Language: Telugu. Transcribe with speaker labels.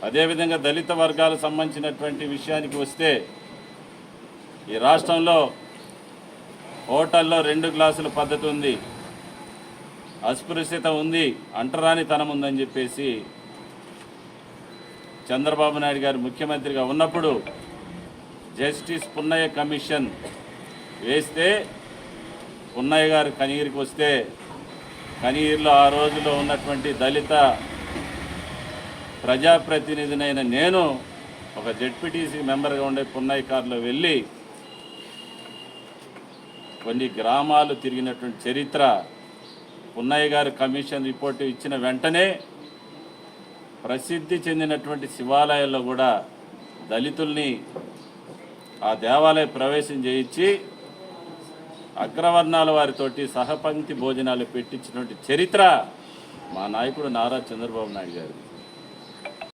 Speaker 1: అదేవిధంగా దళిత వర్గాలకు సంబంధించినటువంటి విషయానికి వస్తే ఈ రాష్ట్రంలో హోటల్లో 2 గ్లాసుల పద్ధతి ఉంది, అస్పృశ్యత ఉంది, అంటరానితనం ఉందని చెప్పేసి చంద్రబాబు నాయుడు గారు ముఖ్యమంత్రిగా ఉన్నప్పుడు జస్టిస్ పున్నయ్య కమిషన్ వేస్తే పున్నయ్య గారు కనిగిరికి వస్తే కనిగిరిలో ఆ రోజులో ఉన్నటువంటి దళిత ప్రజాప్రతినిధినైన నేను ఒక జెడ్పీటీసీ మెంబర్గా ఉండే పున్నయ్య కారులో వెళ్ళి కొన్ని గ్రామాలు తిరిగినటువంటి చరిత్ర. పున్నయ్య గారు కమిషన్ రిపోర్టు ఇచ్చిన వెంటనే ప్రసిద్ధి చెందినటువంటి శివాలయాల్లో కూడా దళితుల్ని ఆ దేవాలయ ప్రవేశం చేయించి అగ్రవర్ణాల వారితోటి సహపంక్తి భోజనాలు పెట్టించినటువంటి చరిత్ర మా నాయకుడు నారా చంద్రబాబు నాయుడు గారు.